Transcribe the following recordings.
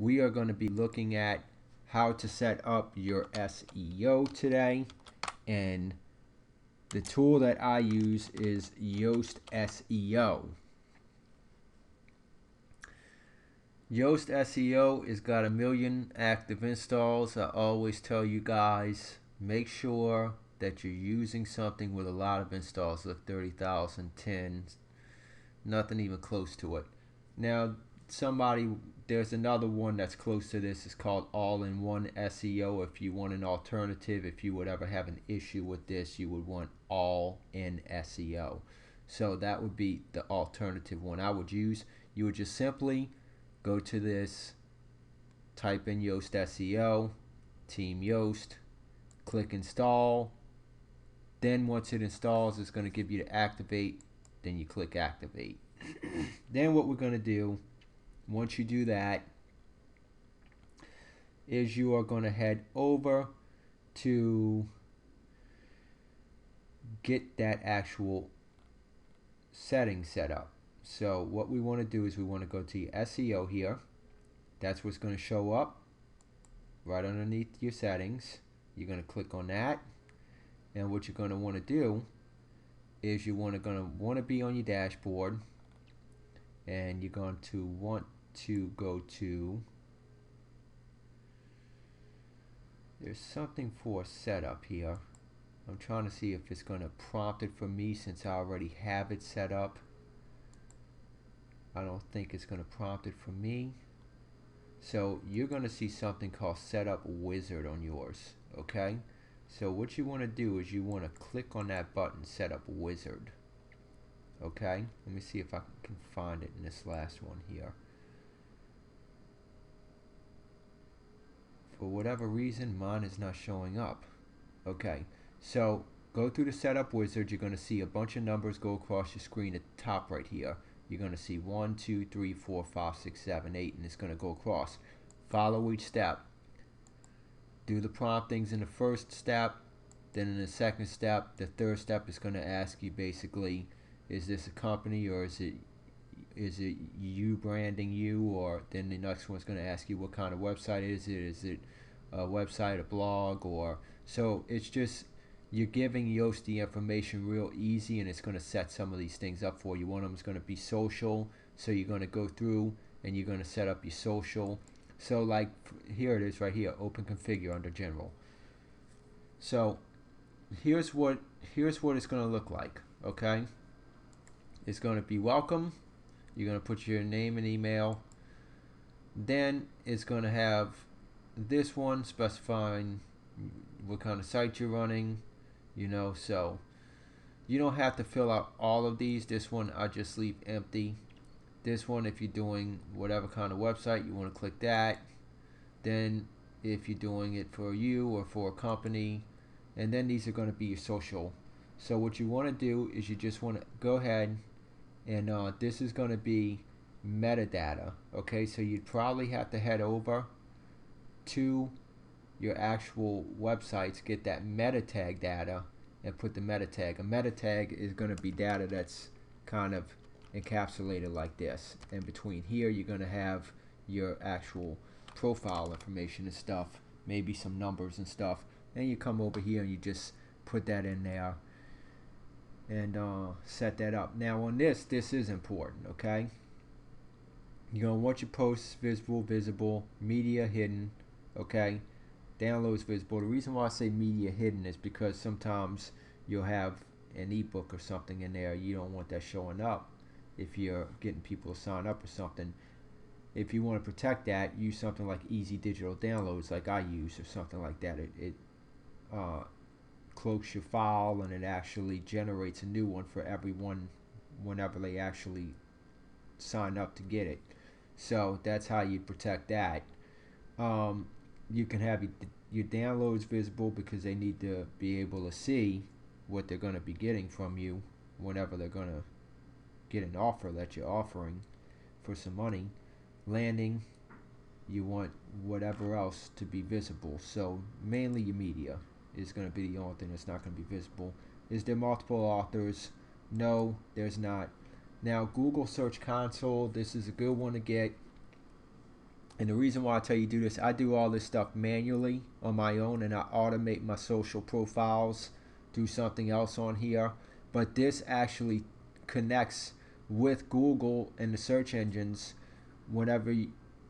We are going to be looking at how to set up your SEO today, and the tool that I use is Yoast SEO. Yoast SEO has got 1,000,000 active installs. I always tell you guys, make sure that you're using something with a lot of installs. Look, 30,000, 10, nothing even close to it. Now, there's another one that's close to this. It's called All-in-One SEO. If you want an alternative, if you would ever have an issue with this, you would want All-in SEO. So that would be the alternative one I would use. You would just simply go to this, type in Yoast SEO, Team Yoast, click install. Then once it installs, it's going to give you to activate. Then you click activate. Then what we're going to do, once you do that, is you are going to head over to get that actual setting set up. So what we want to do is we want to go to your SEO here. That's what's going to show up right underneath your settings. You're going to click on that, and what you're going to want to do is you're going to be on your dashboard, and you're going to want to go to, there's something for setup here. I'm trying to see if it's going to prompt it for me since I already have it set up. I don't think it's going to prompt it for me. So you're going to see something called Setup Wizard on yours. Okay, so what you want to do is you want to click on that button, Setup Wizard. Okay, let me see if I can find it in this last one here. For whatever reason, mine is not showing up. Okay, so go through the Setup Wizard. You're going to see a bunch of numbers go across your screen at the top right here. You're going to see 1, 2, 3, 4, 5, 6, 7, 8, and it's going to go across. Follow each step. Do the promptings in the first step, then in the second step. The third step is going to ask you basically, is this a company, or is it you branding you? Or then the next one's going to ask you what kind of website is it? Is it a website, a blog? Or so it's just, you're giving Yoast the information real easy, and it's going to set some of these things up for you. One of them is going to be social, so you're going to go through and you're going to set up your social. So like here it is right here, open configure under general. So here's what it's going to look like. Okay, it's going to be welcome. You're going to put your name and email. Then it's going to have this one specifying what kind of site you're running. So you don't have to fill out all of these. This one I just leave empty. This one, if you're doing whatever kind of website, you want to click that. Then if you're doing it for you or for a company, and then these are going to be your social. So what you want to do is you just want to go ahead and this is going to be metadata. Okay, so you'd probably have to head over to your actual websites, get that meta tag data, and put the meta tag. A meta tag is going to be data that's kind of encapsulated like this. In between here, you're going to have your actual profile information and stuff, maybe some numbers and stuff. Then you come over here and you just put that in there and set that up. Now on this is important. Okay, you're going to want your posts visible, media hidden. Okay, downloads visible. The reason why I say media hidden is because sometimes you'll have an ebook or something in there. You don't want that showing up if you're getting people to sign up or something. If you want to protect that, use something like Easy Digital Downloads like I use, or something like that. It cloaks your file, and it actually generates a new one for everyone whenever they actually sign up to get it. So that's how you protect that. You can have your downloads visible because they need to be able to see what they're going to be getting from you whenever they're going to get an offer that you're offering for some money. Landing, you want whatever else to be visible. So mainly your media is going to be the only thing that's not going to be visible. Is there multiple authors? No, there's not. Now Google Search Console, this is a good one to get. And the reason why I tell you do this, I do all this stuff manually on my own, and I automate my social profiles, do something else on here. But this actually connects with Google and the search engines whenever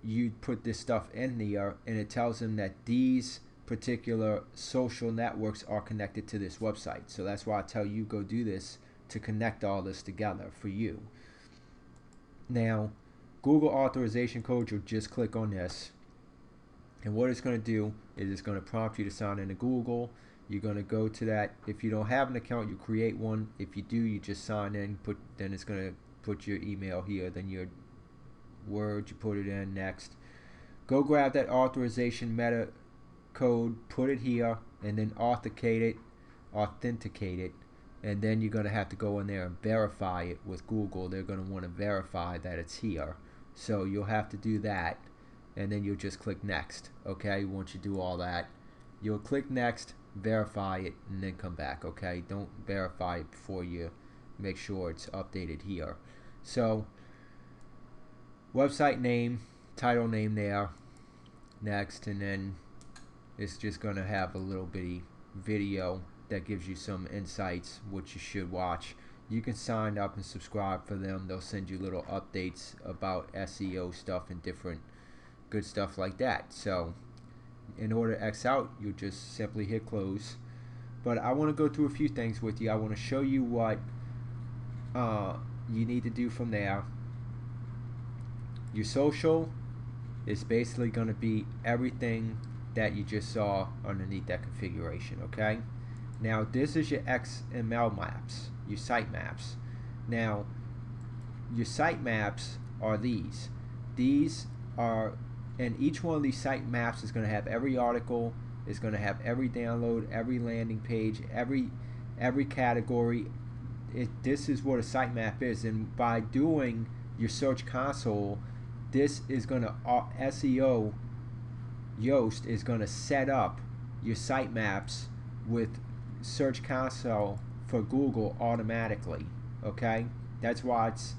you put this stuff in there, and it tells them that these particular social networks are connected to this website. So that's why I tell you go do this, to connect all this together for you. Now, Google authorization code, you'll just click on this, and what it's going to do is it's going to prompt you to sign into Google. You're going to go to that. If you don't have an account, you create one. If you do, you just sign in. Then it's going to put your email here, then your word, you put it in. Next, go grab that authorization meta code, put it here, and then authenticate it. And then you're going to have to go in there and verify it with Google. They're going to want to verify that it's here. So you'll have to do that, and then you'll just click next. Okay, once you do all that, you'll click next, verify it, and then come back. Okay, don't verify it before you make sure it's updated here. So website name, title name there, next, and then it's just going to have a little bitty video that gives you some insights which you should watch. You can sign up and subscribe for them. They'll send you little updates about SEO stuff and different good stuff like that. So in order to X out, you just simply hit close. But I want to go through a few things with you. I want to show you what you need to do from there. Your social is basically going to be everything that you just saw underneath that configuration. Okay, now this is your XML maps, your site maps. Now your site maps are these are, and each one of these site maps is going to have every article, is going to have every download, every landing page, every category. This is what a site map is, and by doing your search console, this is going to SEO Yoast is going to set up your site maps with search console for Google automatically. Okay, that's why it's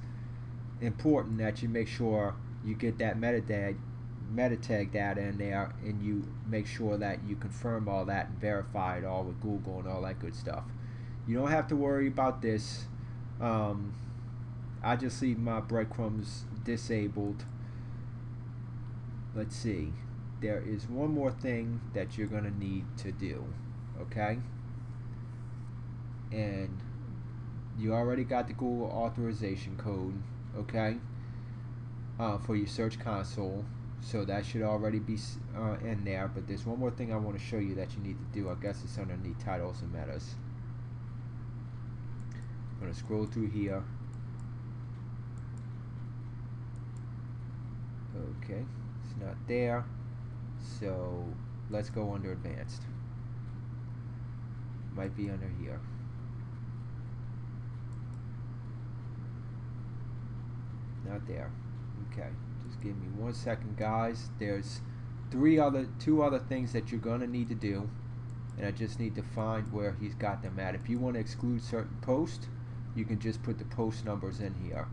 important that you make sure you get that meta tag data in there, and you make sure that you confirm all that and verify it all with Google and all that good stuff. You don't have to worry about this. I just leave my breadcrumbs disabled. Let's see, there is one more thing that you're going to need to do. Okay, and you already got the Google authorization code, okay, for your search console, so that should already be in there. But there's one more thing I want to show you that you need to do. I guess it's underneath titles and metas. I'm going to scroll through here. Okay, it's not there, so let's go under advanced. Might be under here. Not there. Okay, just give me 1 second, guys. There's two other things that you're gonna need to do, and I just need to find where he's got them at. If you want to exclude certain posts, you can just put the post numbers in here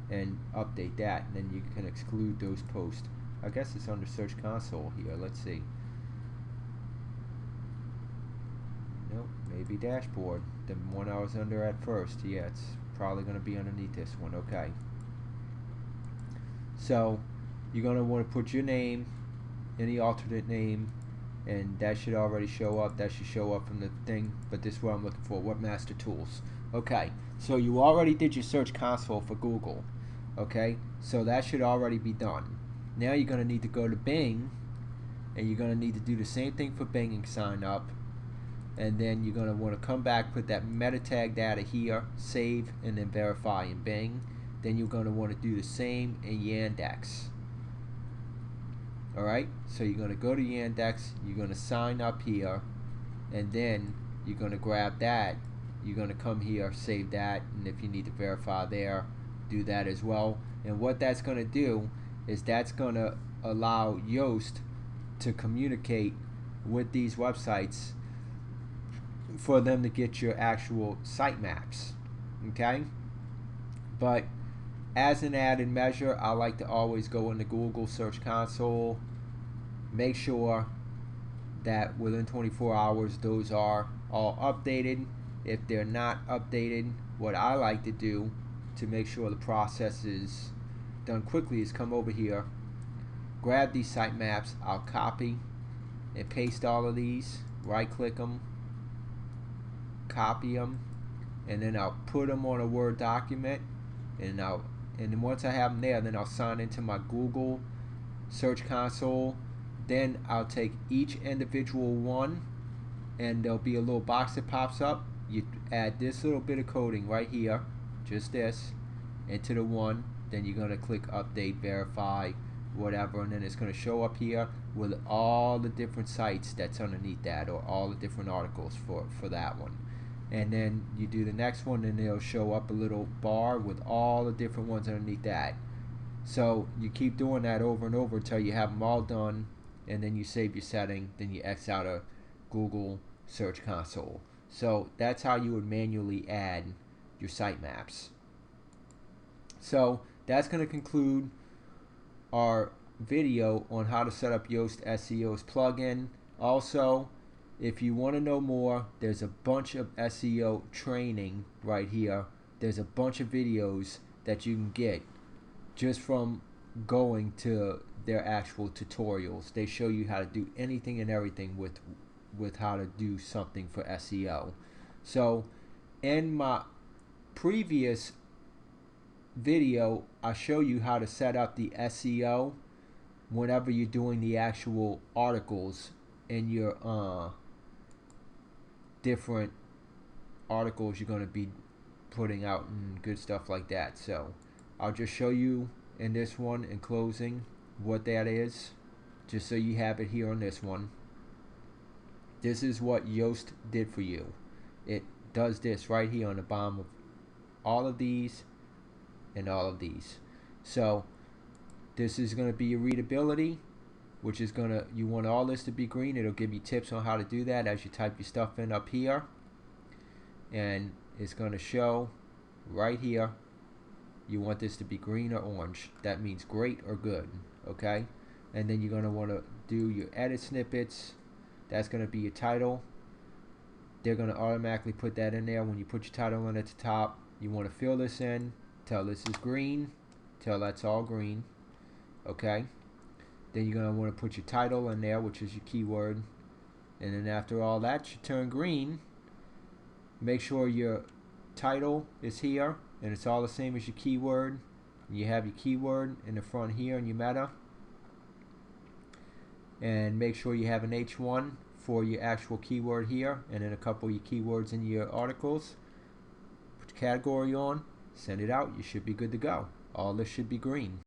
and update that, and then you can exclude those posts. I guess it's under Search Console here. Let's see. Nope, maybe Dashboard, the one I was under at first. Yeah, it's probably going to be underneath this one. Okay, so you're going to want to put your name, any alternate name, and that should already show up. That should show up from the thing, but this is what I'm looking for, Webmaster Tools. Okay, so you already did your Search Console for Google. Okay, so that should already be done. Now you're going to need to go to Bing, and you're going to need to do the same thing for Bing and sign up. And then you're going to want to come back, put that meta tag data here, save, and then verify in Bing. Then you're going to want to do the same in Yandex. Alright, so you're going to go to Yandex, you're going to sign up here, and then you're going to grab that. You're going to come here, save that, and if you need to verify there, do that as well. And what that's going to do is that's going to allow Yoast to communicate with these websites for them to get your actual site maps. Okay, but As an added measure, I like to always go into Google Search Console, make sure that within 24 hours those are all updated. If they're not updated, what I like to do to make sure the process is done quickly is come over here, grab these sitemaps, I'll copy and paste all of these, right click them, copy them, and then I'll put them on a Word document, and then once I have them there, then I'll sign into my Google Search Console. Then I'll take each individual one, and there'll be a little box that pops up. You add this little bit of coding right here, just this, into the one. Then you're going to click update, verify, whatever, and then it's going to show up here with all the different sites that's underneath that, or all the different articles for that one. And then you do the next one, and it'll show up a little bar with all the different ones underneath that. So you keep doing that over and over until you have them all done, and then you save your setting, then you X out of Google Search Console. So that's how you would manually add your sitemaps. So that's going to conclude our video on how to set up Yoast SEO's plugin. Also, if you want to know more, there's a bunch of SEO training right here. There's a bunch of videos that you can get just from going to their actual tutorials. They show you how to do anything and everything with how to do something for SEO. So in my previous video, I show you how to set up the SEO whenever you're doing the actual articles in your different articles you're going to be putting out and good stuff like that. So I'll just show you in this one in closing what that is, just so you have it here on this one. This is what Yoast did for you. It does this right here on the bottom of all of these and all of these. So this is going to be your readability, which is going to, you want all this to be green. It'll give you tips on how to do that as you type your stuff in up here, and it's going to show right here you want this to be green or orange. That means great or good. Okay, and then you're going to want to do your edit snippets. That's going to be your title. They're going to automatically put that in there when you put your title in at the top. You want to fill this in till this is green, till that's all green. Okay, then you're going to want to put your title in there, which is your keyword, and then after all that should turn green. Make sure your title is here and it's all the same as your keyword. You have your keyword in the front here in your meta, and make sure you have an H1 for your actual keyword here, and then a couple of your keywords in your articles. Put your category on, send it out, you should be good to go. All this should be green.